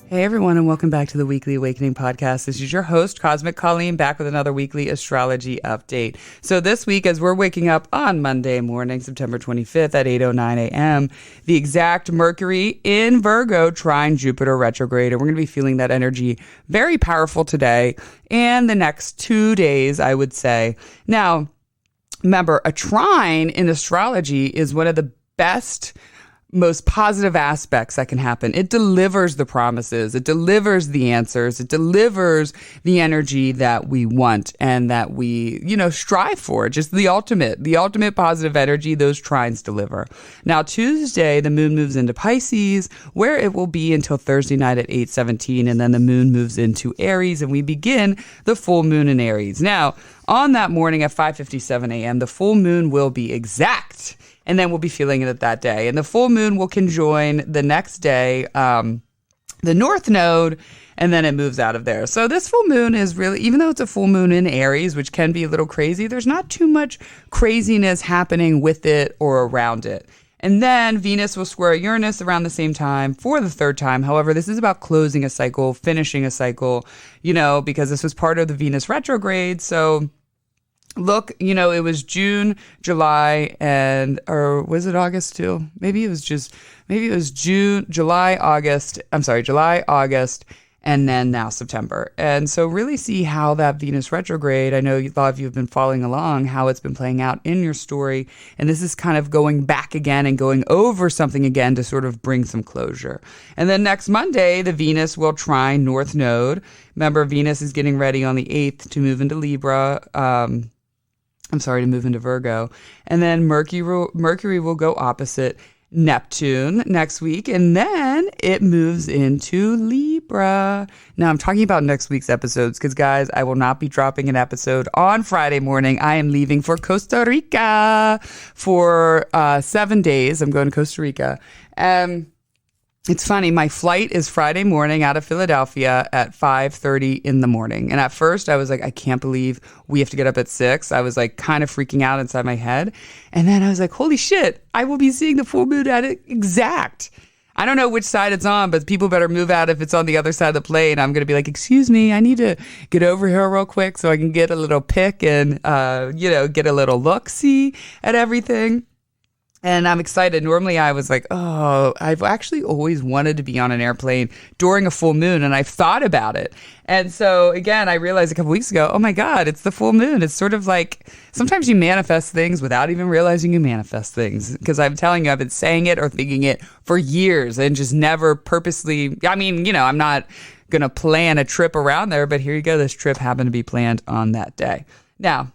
Hey everyone, and welcome back to the Weekly Awakening Podcast. This is your host, Cosmic Colleen, back with another weekly astrology update. So this week, as we're waking up on Monday morning, September 25th at 8:09 a.m., the exact Mercury in Virgo trine Jupiter retrograde, and we're going to be feeling that energy very powerful today and the next 2 days, I would say. Now, remember, a trine in astrology is one of the best, most positive aspects that can happen. It delivers the promises. It delivers the answers. It delivers the energy that we want and that we, strive for. Just the ultimate positive energy those trines deliver. Now, Tuesday, the moon moves into Pisces, where it will be until Thursday night at 8:17. And then the moon moves into Aries and we begin the full moon in Aries. Now, on that morning at 5:57 a.m., the full moon will be exact. And then we'll be feeling it that day. And the full moon will conjoin the next day, the North Node, and then it moves out of there. So this full moon is really, even though it's a full moon in Aries, which can be a little crazy, there's not too much craziness happening with it or around it. And then Venus will square Uranus around the same time for the third time. However, this is about closing a cycle, finishing a cycle, because this was part of the Venus retrograde. So look, it was June, July, or was it August too? Maybe it was July, August, and then now September. And so really see how that Venus retrograde, I know a lot of you have been following along, how it's been playing out in your story. And this is kind of going back again and going over something again to sort of bring some closure. And then next Monday, the Venus will trine North Node. Remember, Venus is getting ready on the 8th to move into Libra. To move into Virgo. And then Mercury will go opposite Neptune next week, and then it moves into Libra. Now, I'm talking about next week's episodes because, guys, I will not be dropping an episode on Friday morning. I am leaving for Costa Rica for 7 days. I'm going to Costa Rica. It's funny, my flight is Friday morning out of Philadelphia at 5:30 in the morning. And at first I was like, I can't believe we have to get up at 6. I was like kind of freaking out inside my head. And then I was like, holy shit, I will be seeing the full moon at exact. I don't know which side it's on, but people better move out if it's on the other side of the plane. I'm going to be like, excuse me, I need to get over here real quick so I can get a little pic and, get a little look-see at everything. And I'm excited. Normally I was like, I've actually always wanted to be on an airplane during a full moon, and I've thought about it. And so, again, I realized a couple weeks ago, oh my God, it's the full moon. It's sort of like sometimes you manifest things without even realizing you manifest things. Because I'm telling you, I've been saying it or thinking it for years and just never purposely, I'm not going to plan a trip around there, but here you go. This trip happened to be planned on that day. Now,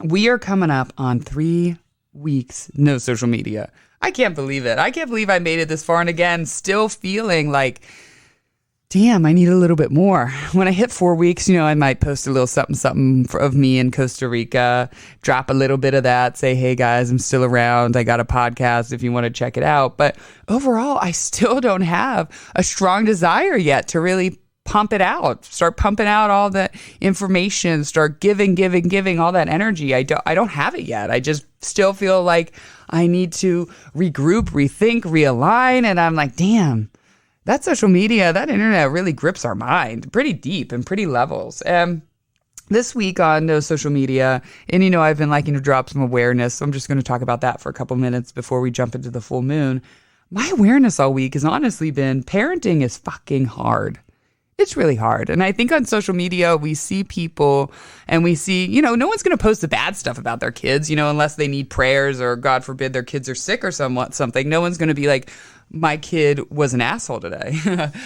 we are coming up on 3 weeks, no social media. I can't believe it. I can't believe I made it this far. And again, still feeling like, damn, I need a little bit more. When I hit 4 weeks, I might post a little something of me in Costa Rica, drop a little bit of that, say, hey guys, I'm still around. I got a podcast if you want to check it out. But overall, I still don't have a strong desire yet to really pump it out, start pumping out all the information, start giving all that energy. I don't have it yet. I just still feel like I need to regroup, rethink, realign. And I'm like, damn, that social media, that internet really grips our mind pretty deep and pretty levels. This week on No Social Media, and I've been liking to drop some awareness. So I'm just going to talk about that for a couple minutes before we jump into the full moon. My awareness all week has honestly been parenting is fucking hard. It's really hard. And I think on social media, we see people and we see, no one's going to post the bad stuff about their kids, unless they need prayers or God forbid their kids are sick or something. No one's going to be like, my kid was an asshole today.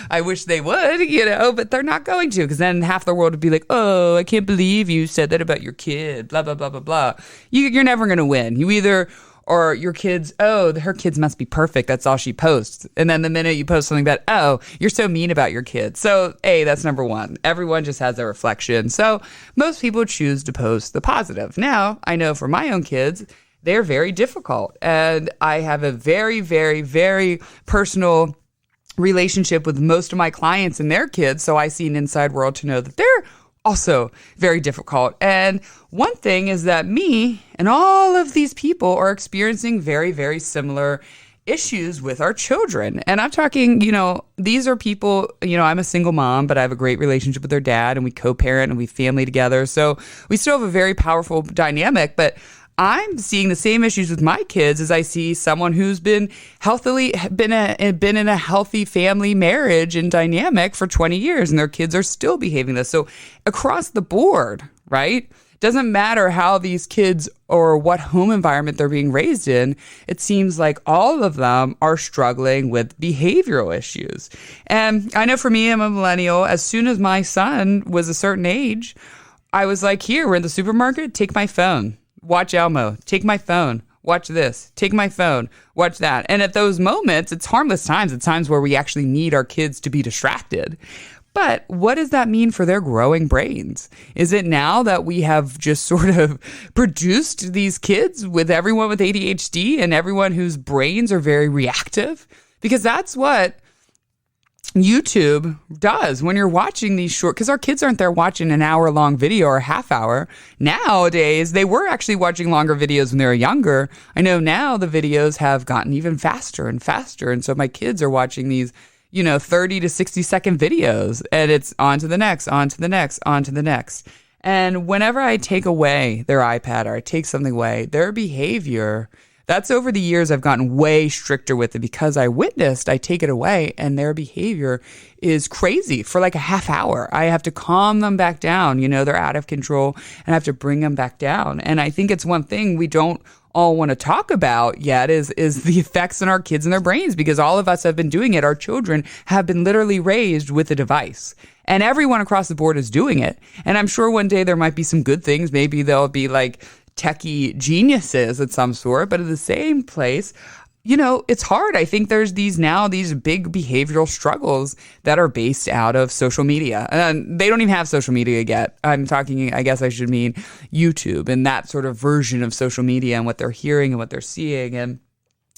I wish they would, but they're not going to, because then half the world would be like, oh, I can't believe you said that about your kid, blah, blah, blah, blah, blah. You're never going to win. You either... Or your kids, her kids must be perfect. That's all she posts. And then the minute you post something about, you're so mean about your kids. So, that's number one. Everyone just has their reflection. So most people choose to post the positive. Now, I know for my own kids, they're very difficult. And I have a very, very, very personal relationship with most of my clients and their kids. So I see an inside world to know that they're also very difficult. And one thing is that me and all of these people are experiencing very, very similar issues with our children. And I'm talking, these are people, I'm a single mom, but I have a great relationship with their dad, and we co-parent and we family together. So we still have a very powerful dynamic, but I'm seeing the same issues with my kids as I see someone who's been in a healthy family marriage and dynamic for 20 years, and their kids are still behaving this. So across the board, right? Doesn't matter how these kids or what home environment they're being raised in, it seems like all of them are struggling with behavioral issues. And I know for me, I'm a millennial. As soon as my son was a certain age, I was like, here, we're in the supermarket, take my phone. Watch Elmo, take my phone, watch this, take my phone, watch that. And at those moments, it's harmless times. It's times where we actually need our kids to be distracted. But what does that mean for their growing brains? Is it now that we have just sort of produced these kids with everyone with ADHD and everyone whose brains are very reactive? Because that's what YouTube does when you're watching these short, because our kids aren't there watching an hour-long video or a half hour. Nowadays, they were actually watching longer videos when they were younger. I know now the videos have gotten even faster and faster. And so my kids are watching these, 30 to 60 second videos, and it's on to the next, on to the next, on to the next. And whenever I take away their iPad or I take something away, their behavior, that's over the years I've gotten way stricter with it because I take it away and their behavior is crazy for like a half hour. I have to calm them back down. They're out of control and I have to bring them back down. And I think it's one thing we don't all want to talk about yet is the effects on our kids and their brains, because all of us have been doing it. Our children have been literally raised with a device. And everyone across the board is doing it. And I'm sure one day there might be some good things. Maybe they'll be like techie geniuses at some sort, but at the same place, it's hard. I think there's these big behavioral struggles that are based out of social media. And they don't even have social media yet. I'm talking, I guess I should mean YouTube and that sort of version of social media and what they're hearing and what they're seeing.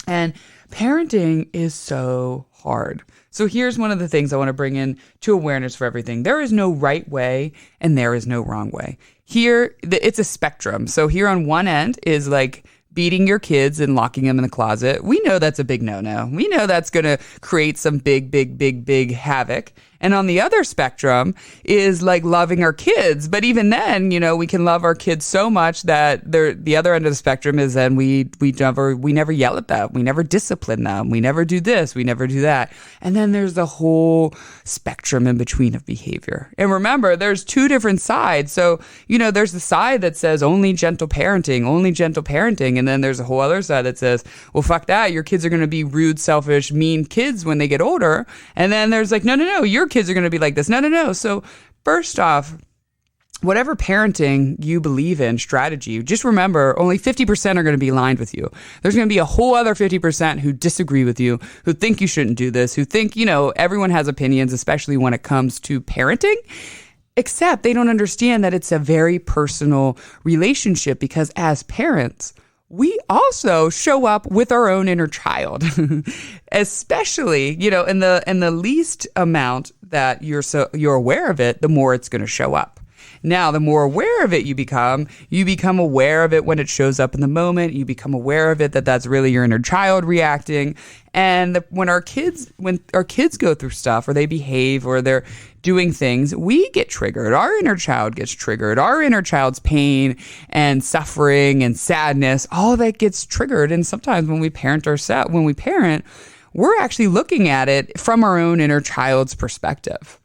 And parenting is so hard. So here's one of the things I want to bring in to awareness for everything. There is no right way and there is no wrong way. Here, it's a spectrum. So here on one end is like beating your kids and locking them in the closet. We know that's a big no-no. We know that's going to create some big havoc. And on the other spectrum is like loving our kids. But even then, we can love our kids so much that the other end of the spectrum is then we never yell at them. We never discipline them. We never do this. We never do that. And then there's the whole spectrum in between of behavior. And remember, there's two different sides. So, there's the side that says only gentle parenting. And then there's a whole other side that says, well, fuck that. Your kids are going to be rude, selfish, mean kids when they get older. And then there's like, no, your kids are going to be like this. No. So first off, whatever parenting you believe in, strategy, just remember only 50% are going to be aligned with you. There's going to be a whole other 50% who disagree with you, who think you shouldn't do this, who think, everyone has opinions, especially when it comes to parenting. Except they don't understand that it's a very personal relationship, because as parents, we also show up with our own inner child, especially, in the least amount that you're aware of it, the more it's going to show up. Now, the more aware of it you become aware of it when it shows up in the moment. You become aware of it that's really your inner child reacting. And when our kids go through stuff, or they behave, or they're doing things, we get triggered. Our inner child gets triggered. Our inner child's pain and suffering and sadness, all that gets triggered. And sometimes when we parent, we're actually looking at it from our own inner child's perspective.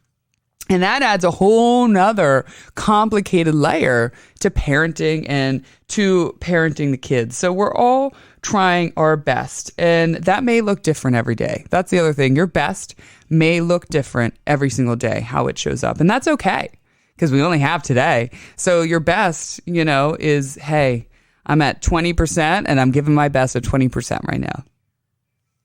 And that adds a whole nother complicated layer to parenting and to parenting the kids. So we're all trying our best, and that may look different every day. That's the other thing. Your best may look different every single day, how it shows up. And that's okay, because we only have today. So your best, is, hey, I'm at 20% and I'm giving my best at 20% right now.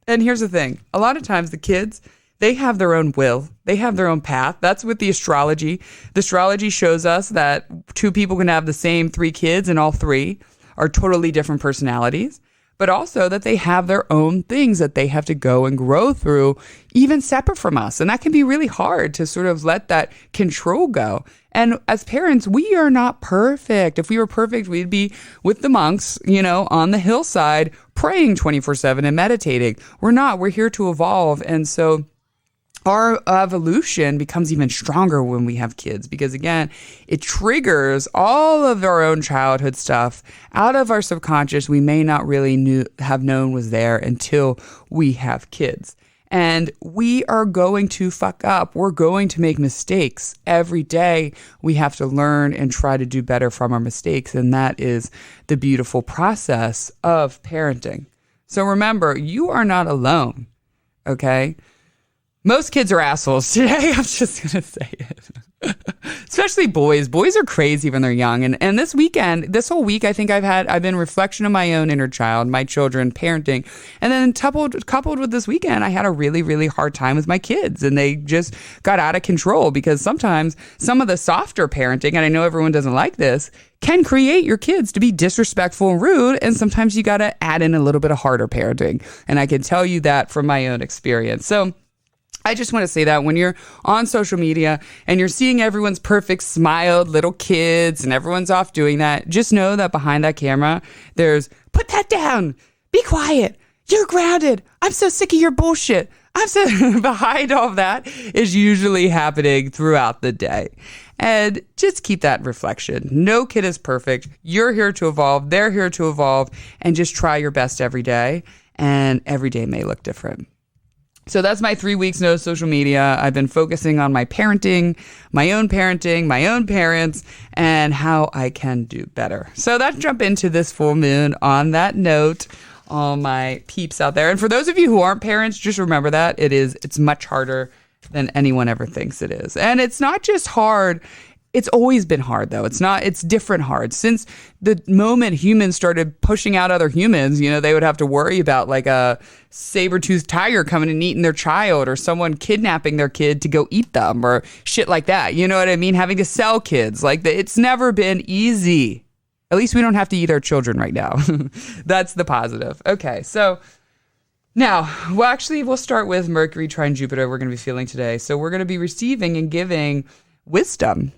And here's the thing. A lot of times the kids, they have their own will. They have their own path. That's with the astrology. The astrology shows us that two people can have the same three kids and all three are totally different personalities. but also that they have their own things that they have to go and grow through, even separate from us. And that can be really hard to sort of let that control go. And as parents, we are not perfect. If we were perfect, we'd be with the monks, on the hillside, praying 24/7 and meditating. We're not. We're here to evolve. And so our evolution becomes even stronger when we have kids because, again, it triggers all of our own childhood stuff out of our subconscious we may not really have known was there until we have kids. And we are going to fuck up. We're going to make mistakes. Every day we have to learn and try to do better from our mistakes. And that is the beautiful process of parenting. So remember, you are not alone, okay? Most kids are assholes today. I'm just going to say it. Especially boys. Boys are crazy when they're young. And this whole week, I think I've been reflection of my own inner child, my children, parenting. And then coupled with this weekend, I had a really, really hard time with my kids. And they just got out of control because sometimes some of the softer parenting, and I know everyone doesn't like this, can create your kids to be disrespectful and rude. And sometimes you got to add in a little bit of harder parenting. And I can tell you that from my own experience. So I just want to say that when you're on social media and you're seeing everyone's perfect smiled little kids and everyone's off doing that, just know that behind that camera, there's put that down, be quiet, you're grounded, I'm so sick of your bullshit. Behind all of that is usually happening throughout the day. And just keep that reflection. No kid is perfect. You're here to evolve. They're here to evolve. And just try your best every day. And every day may look different. So that's my 3 weeks, no social media. I've been focusing on my parenting, my own parents, and how I can do better. So let's jump into this full moon on that note, all my peeps out there. And for those of you who aren't parents, just remember that it's much harder than anyone ever thinks it is. And it's not just hard. It's always been hard, though. It's different hard. Since the moment humans started pushing out other humans, they would have to worry about like a saber-toothed tiger coming and eating their child or someone kidnapping their kid to go eat them or shit like that. You know what I mean? Having to sell kids. It's never been easy. At least we don't have to eat our children right now. That's the positive. Okay, so now, we'll start with Mercury trine Jupiter we're going to be feeling today. So we're going to be receiving and giving wisdom.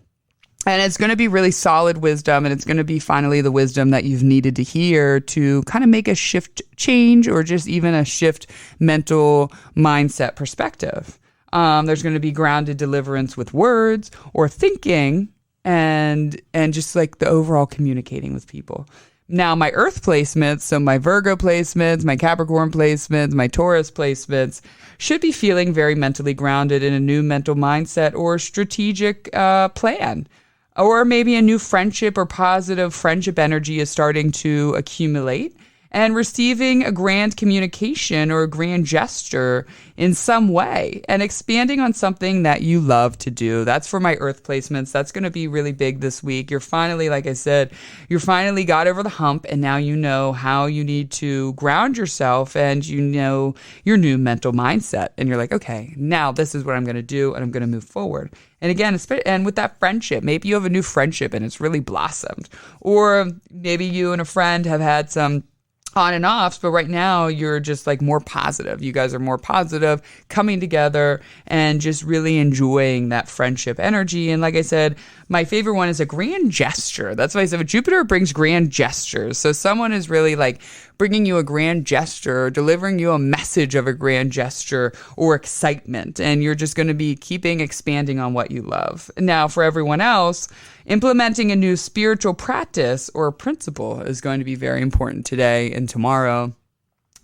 And it's going to be really solid wisdom, and it's going to be finally the wisdom that you've needed to hear to kind of make a shift change or just even a shift mental mindset perspective. There's going to be grounded deliverance with words or thinking and just like the overall communicating with people. Now, my Earth placements, so my Virgo placements, my Capricorn placements, my Taurus placements, should be feeling very mentally grounded in a new mental mindset or strategic plan. Or maybe a new friendship or positive friendship energy is starting to accumulate and receiving a grand communication or a grand gesture in some way and expanding on something that you love to do. That's for my Earth placements. That's going to be really big this week. You're finally, like I said, you're finally got over the hump and now you know how you need to ground yourself and you know your new mental mindset. And you're like, okay, now this is what I'm going to do and I'm going to move forward. And again, and with that friendship, maybe you have a new friendship and it's really blossomed. Or maybe you and a friend have had some on and offs, but right now you're just like more positive. You guys are more positive, coming together and just really enjoying that friendship energy. And like I said, my favorite one is a grand gesture. That's why I said Jupiter brings grand gestures. So someone is really like bringing you a grand gesture, or delivering you a message of a grand gesture or excitement. And you're just going to be expanding on what you love. Now, for everyone else, implementing a new spiritual practice or principle is going to be very important today and tomorrow.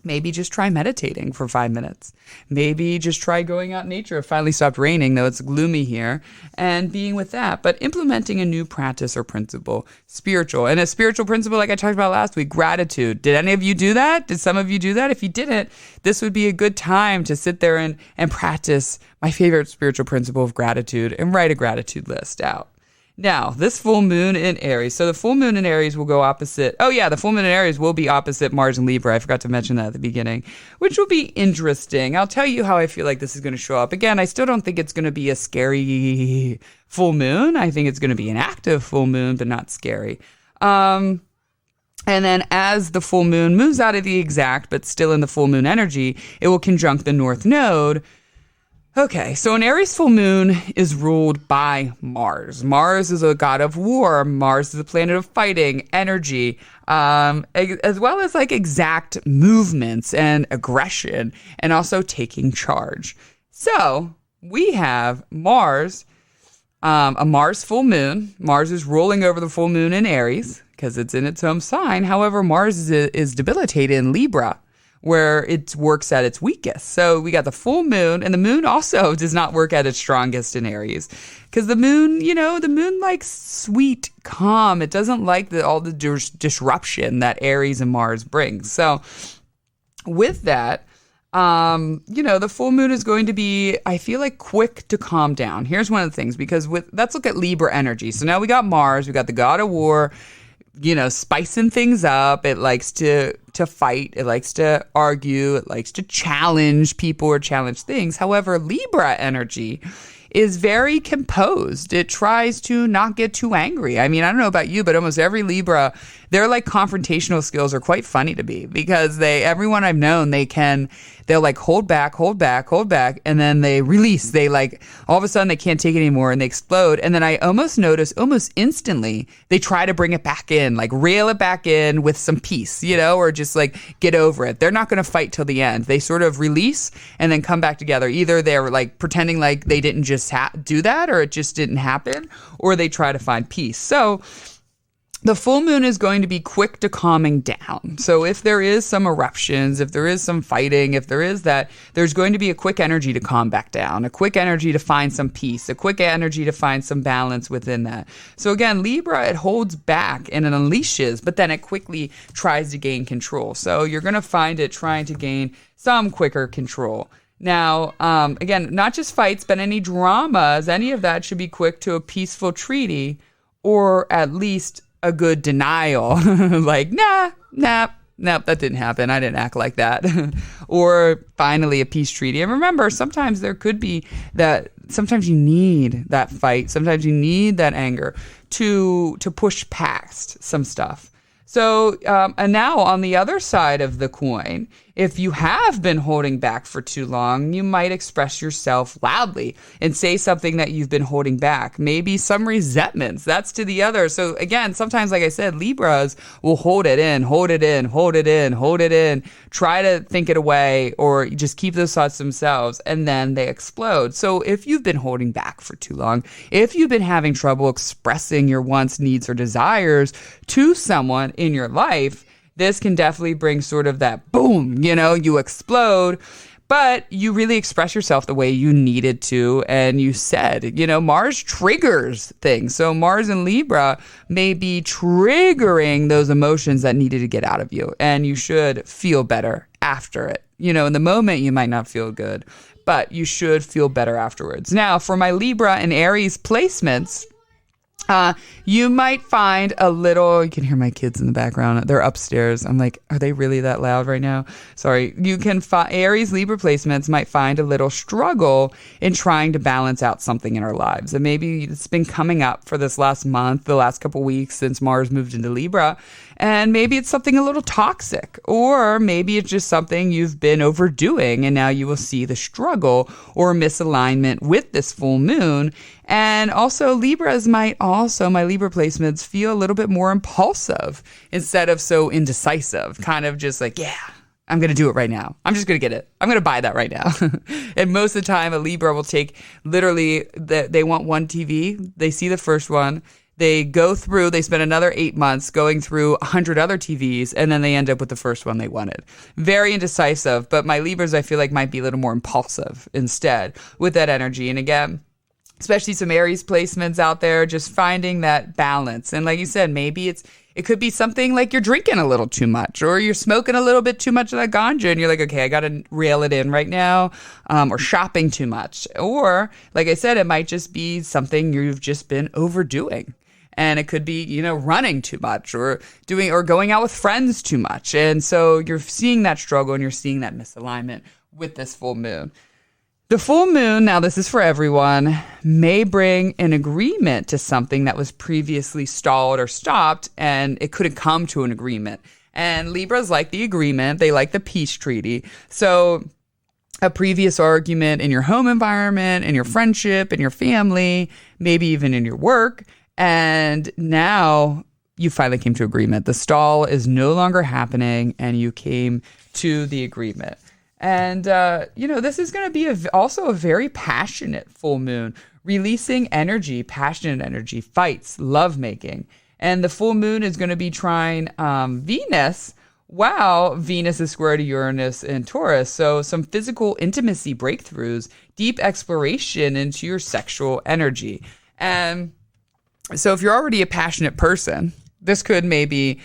Maybe just try meditating for 5 minutes. Maybe just try going out in nature. It finally stopped raining, though it's gloomy here, and being with that. But implementing a new practice or principle, spiritual. And a spiritual principle, like I talked about last week, gratitude. Did any of you do that? Did some of you do that? If you didn't, this would be a good time to sit there and practice my favorite spiritual principle of gratitude and write a gratitude list out. Now, this full moon in Aries. So the full moon in Aries will go opposite. Oh, yeah, the full moon in Aries will be opposite Mars and Libra. I forgot to mention that at the beginning, which will be interesting. I'll tell you how I feel like this is going to show up. Again, I still don't think it's going to be a scary full moon. I think it's going to be an active full moon, but not scary. And then as the full moon moves out of the exact, but still in the full moon energy, it will conjunct the North Node. Okay, so an Aries full moon is ruled by Mars. Mars is a god of war. Mars is a planet of fighting, energy, as well as like exact movements and aggression, and also taking charge. So we have Mars, a Mars full moon. Mars is ruling over the full moon in Aries because it's in its home sign. However, Mars is debilitated in Libra, where it works at its weakest. So we got the full moon, and the moon also does not work at its strongest in Aries. Because the moon, the moon likes sweet, calm. It doesn't like all the disruption that Aries and Mars brings. So with that, the full moon is going to be, I feel like, quick to calm down. Here's one of the things, because let's look at Libra energy. So now we got Mars, we got the god of war, spicing things up. It likes to fight. It likes to argue. It likes to challenge people or challenge things. However, Libra energy is very composed. It tries to not get too angry. I mean, I don't know about you, but almost every Libra, their like confrontational skills are quite funny to me, because everyone I've known, they'll like hold back, and then they release. They like, all of a sudden they can't take it anymore and they explode. And then I almost notice almost instantly, they try to bring it back in, like reel it back in with some peace, or just like get over it. They're not going to fight till the end. They sort of release and then come back together. Either they're like pretending like they didn't just do that, or it just didn't happen, or they try to find peace. So the full moon is going to be quick to calming down. So if there is some eruptions, if there is some fighting, if there is that, there's going to be a quick energy to calm back down, a quick energy to find some peace, a quick energy to find some balance within that. So again, Libra, it holds back and it unleashes, but then it quickly tries to gain control. So you're going to find it trying to gain some quicker control. Now, again, not just fights, but any dramas, any of that should be quick to a peaceful treaty, or at least a good denial. Like, nah, that didn't happen. I didn't act like that. Or finally a peace treaty. And remember, sometimes there could be that, sometimes you need that fight. Sometimes you need that anger to push past some stuff. So, and now on the other side of the coin, if you have been holding back for too long, you might express yourself loudly and say something that you've been holding back. Maybe some resentments. That's to the other. So again, sometimes, like I said, Libras will hold it in, try to think it away, or just keep those thoughts to themselves, and then they explode. So if you've been holding back for too long, if you've been having trouble expressing your wants, needs, or desires to someone in your life, this can definitely bring sort of that boom, you explode, but you really express yourself the way you needed to. And you said, Mars triggers things. So Mars in Libra may be triggering those emotions that needed to get out of you. And you should feel better after it. In the moment, you might not feel good, but you should feel better afterwards. Now, for my Libra and Aries placements, you might find a little, you can hear my kids in the background. They're upstairs. I'm like, are they really that loud right now? Sorry. You can Aries Libra placements might find a little struggle in trying to balance out something in our lives. And maybe it's been coming up for this last month, the last couple weeks since Mars moved into Libra. And maybe it's something a little toxic, or maybe it's just something you've been overdoing, and now you will see the struggle or misalignment with this full moon. And also Libras might also, my Libra placements, feel a little bit more impulsive instead of so indecisive, kind of just like, yeah, I'm going to do it right now. I'm just going to get it. I'm going to buy that right now. And most of the time a Libra will take literally, they want one TV. They see the first one. They go through, they spend another 8 months going through 100 other TVs, and then they end up with the first one they wanted. Very indecisive, but my Libras, I feel like, might be a little more impulsive instead with that energy. And again, especially some Aries placements out there, just finding that balance. And like you said, maybe it could be something like you're drinking a little too much, or you're smoking a little bit too much of that ganja, and you're like, okay, I got to reel it in right now, or shopping too much. Or, like I said, it might just be something you've just been overdoing. And it could be, running too much, or going out with friends too much. And so you're seeing that struggle and you're seeing that misalignment with this full moon. The full moon, now this is for everyone, may bring an agreement to something that was previously stalled or stopped, and it couldn't come to an agreement. And Libras like the agreement. They like the peace treaty. So a previous argument in your home environment, in your friendship, in your family, maybe even in your work, and now you finally came to agreement. The stall is no longer happening, and you came to the agreement. And, this is going to be also a very passionate full moon, releasing energy, passionate energy, fights, lovemaking. And the full moon is going to be trine Venus, while Venus is square to Uranus and Taurus. So some physical intimacy breakthroughs, deep exploration into your sexual energy. And so if you're already a passionate person, this could maybe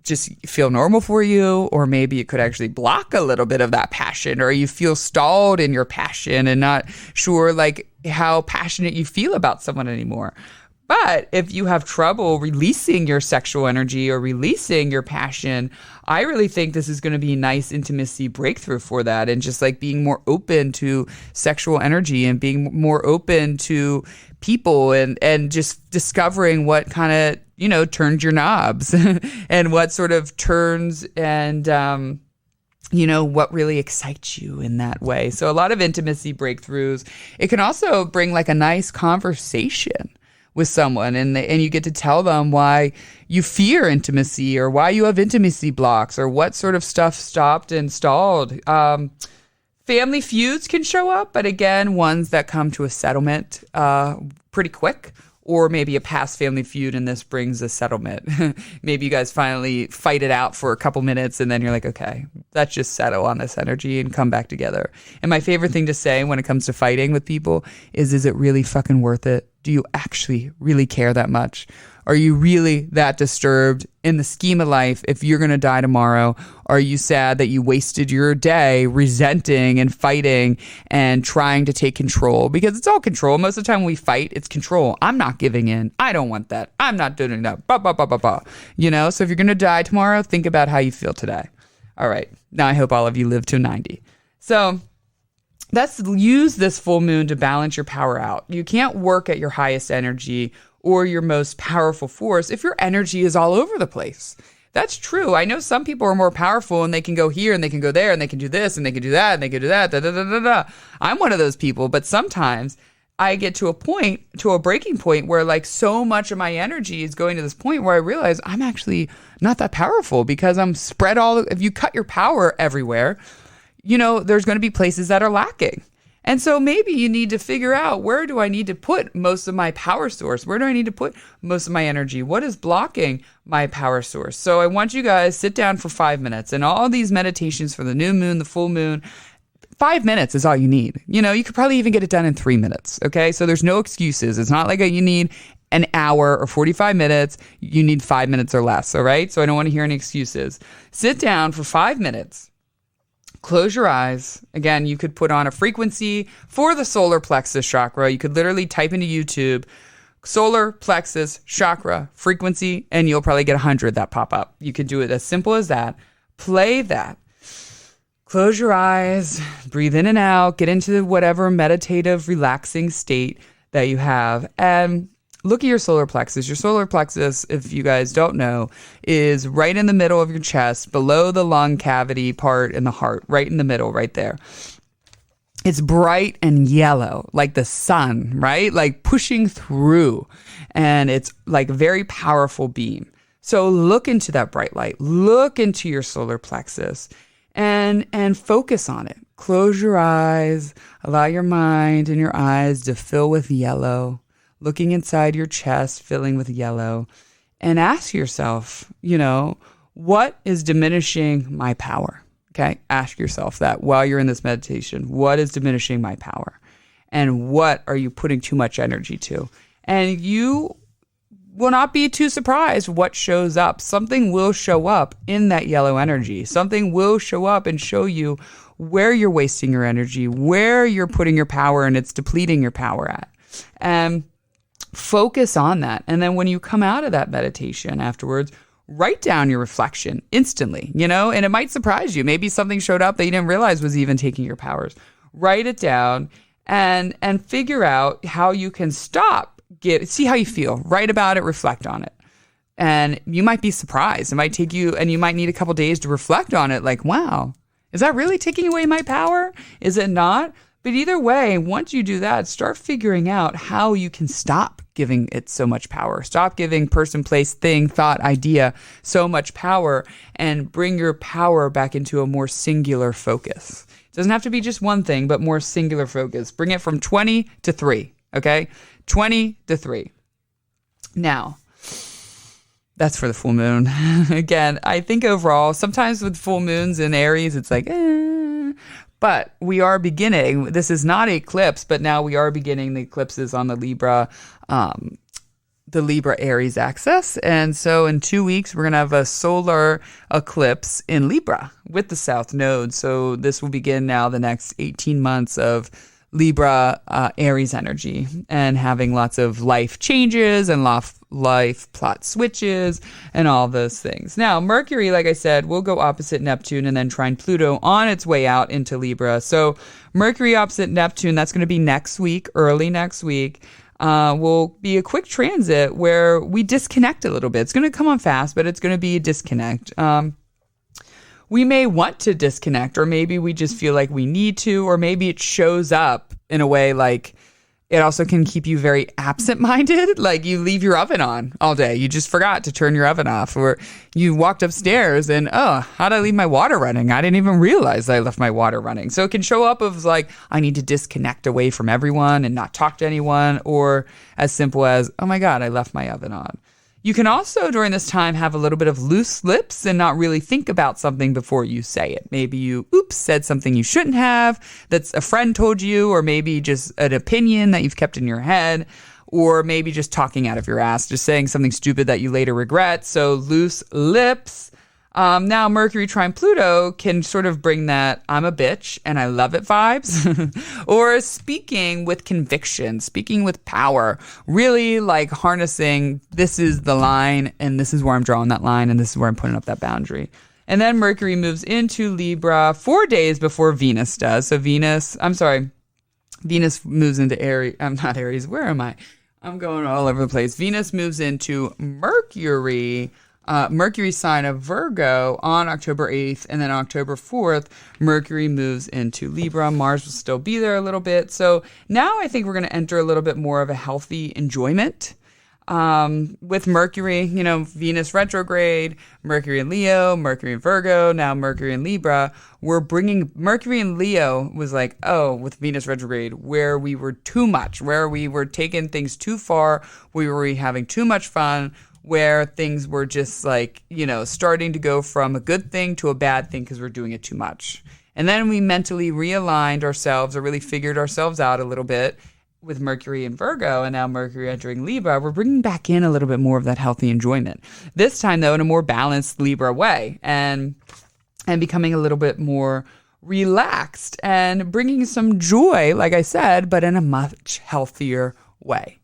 just feel normal for you, or maybe it could actually block a little bit of that passion, or you feel stalled in your passion and not sure like how passionate you feel about someone anymore. But if you have trouble releasing your sexual energy or releasing your passion, I really think this is going to be a nice intimacy breakthrough for that, and just like being more open to sexual energy and being more open to people, and just discovering what kind of, turns your knobs and what sort of turns and, what really excites you in that way. So a lot of intimacy breakthroughs. It can also bring like a nice conversation with someone, and you get to tell them why you fear intimacy, or why you have intimacy blocks, or what sort of stuff stopped and stalled. Family feuds can show up, but again, ones that come to a settlement pretty quick, or maybe a past family feud and this brings a settlement. Maybe you guys finally fight it out for a couple minutes, and then you're like, okay, let's just settle on this energy and come back together. And my favorite thing to say when it comes to fighting with people is it really fucking worth it? Do you actually really care that much? Are you really that disturbed in the scheme of life if you're going to die tomorrow? Are you sad that you wasted your day resenting and fighting and trying to take control? Because it's all control. Most of the time when we fight, it's control. I'm not giving in. I don't want that. I'm not doing that. Bah, bah, bah, bah, bah. So if you're going to die tomorrow, think about how you feel today. All right. Now I hope all of you live to 90. So let's use this full moon to balance your power out. You can't work at your highest energy or your most powerful force if your energy is all over the place. That's true. I know some people are more powerful and they can go here and they can go there and they can do this and they can do that and they can do that. Da, da, da, da, da. I'm one of those people, but sometimes I get to a breaking point where like so much of my energy is going to this point where I realize I'm actually not that powerful, because I'm spread if you cut your power everywhere, there's going to be places that are lacking. And so maybe you need to figure out, where do I need to put most of my power source? Where do I need to put most of my energy? What is blocking my power source? So I want you guys sit down for 5 minutes, and all these meditations for the new moon, the full moon, 5 minutes is all you need. You could probably even get it done in 3 minutes. Okay. So there's no excuses. It's not like you need an hour or 45 minutes. You need 5 minutes or less. All right. So I don't want to hear any excuses. Sit down for 5 minutes. Close your eyes. Again, you could put on a frequency for the solar plexus chakra. You could literally type into YouTube, solar plexus chakra frequency, and you'll probably get 100 that pop up. You could do it as simple as that. Play that. Close your eyes, breathe in and out, get into whatever meditative, relaxing state that you have, and look at your solar plexus. Your solar plexus, if you guys don't know, is right in the middle of your chest, below the lung cavity part in the heart, right in the middle, right there. It's bright and yellow, like the sun, right? Like pushing through. And it's like a very powerful beam. So look into that bright light. Look into your solar plexus and focus on it. Close your eyes. Allow your mind and your eyes to fill with yellow. Looking inside your chest, filling with yellow, and ask yourself, what is diminishing my power? Okay. Ask yourself that while you're in this meditation. What is diminishing my power? And what are you putting too much energy to? And you will not be too surprised what shows up. Something will show up in that yellow energy. Something will show up and show you where you're wasting your energy, where you're putting your power and it's depleting your power at. And focus on that. And then when you come out of that meditation afterwards, write down your reflection instantly, and it might surprise you. Maybe something showed up that you didn't realize was even taking your powers. write it down, and figure out how you can see how you feel, write about it, reflect on it. And you might be surprised. It might take you, and you might need a couple days to reflect on it. Like, wow, is that really taking away my power? Is it not? But either way, once you do that, start figuring out how you can stop giving it so much power. Stop giving person, place, thing, thought, idea so much power, and bring your power back into a more singular focus. It doesn't have to be just one thing, but more singular focus. Bring it from 20 to 3, okay? 20 to 3. Now, that's for the full moon. Again, I think overall, sometimes with full moons in Aries, it's like, but we are beginning. This is not eclipse, but now we are beginning the eclipses on the Libra Aries axis. And so in 2 weeks, we're going to have a solar eclipse in Libra with the South Node. So this will begin now the next 18 months of Libra Aries energy, and having lots of life changes and life plot switches and all those things. Now, Mercury, like I said, will go opposite Neptune and then trine Pluto on its way out into Libra. So Mercury opposite Neptune, that's going to be next week, early next week. Will be a quick transit where we disconnect a little bit. It's going to come on fast, but it's going to be a disconnect. We may want to disconnect, or maybe we just feel like we need to, or maybe it shows up in a way like it also can keep you very absent-minded. Like you leave your oven on all day. You just forgot to turn your oven off, or you walked upstairs and, how'd I leave my water running? I didn't even realize I left my water running. So it can show up as like, I need to disconnect away from everyone and not talk to anyone, or as simple as, oh my God, I left my oven on. You can also, during this time, have a little bit of loose lips and not really think about something before you say it. Maybe you, said something you shouldn't have, that's a friend told you, or maybe just an opinion that you've kept in your head, or maybe just talking out of your ass, just saying something stupid that you later regret. So loose lips. Now, Mercury trine Pluto can sort of bring that I'm a bitch and I love it vibes, or speaking with conviction, speaking with power, really like harnessing this is the line and this is where I'm drawing that line and this is where I'm putting up that boundary. And then Mercury moves into Libra 4 days before Venus does. So Venus moves into Aries. I'm not Aries. Where am I? I'm going all over the place. Venus moves into Mercury sign of Virgo on October 8th, and then October 4th, Mercury moves into Libra. Mars will still be there a little bit. So now I think we're going to enter a little bit more of a healthy enjoyment with Mercury, Venus retrograde, Mercury in Leo, Mercury in Virgo, now Mercury in Libra. We're bringing Mercury in Leo was like, with Venus retrograde, where we were too much, where we were taking things too far, we were having too much fun, where things were just like, starting to go from a good thing to a bad thing because we're doing it too much. And then we mentally realigned ourselves, or really figured ourselves out a little bit with Mercury in Virgo, and now Mercury entering Libra. We're bringing back in a little bit more of that healthy enjoyment. This time, though, in a more balanced Libra way, and becoming a little bit more relaxed and bringing some joy, like I said, but in a much healthier way.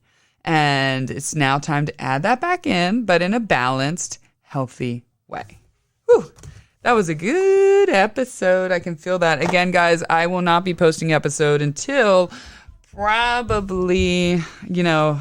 And it's now time to add that back in, but in a balanced, healthy way. Whew. That was a good episode. I can feel that. Again, guys, I will not be posting episode until probably, I'm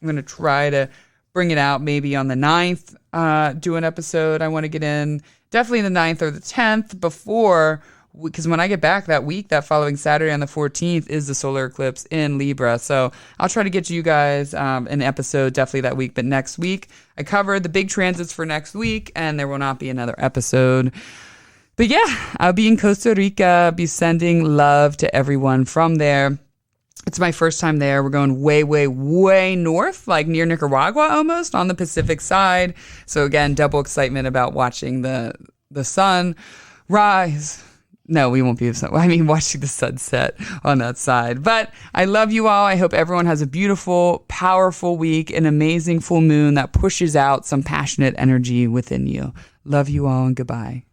going to try to bring it out maybe on the 9th, do an episode. I want to get in definitely the 9th or the 10th before, because when I get back that week, that following Saturday on the 14th is the solar eclipse in Libra. So I'll try to get you guys an episode definitely that week. But next week, I covered the big transits for next week, and there will not be another episode. But yeah, I'll be in Costa Rica, be sending love to everyone from there. It's my first time there. We're going way, way, way north, like near Nicaragua almost, on the Pacific side. So again, double excitement about watching the sun rise. No, we won't be. Watching the sunset on that side. But I love you all. I hope everyone has a beautiful, powerful week, an amazing full moon that pushes out some passionate energy within you. Love you all, and goodbye.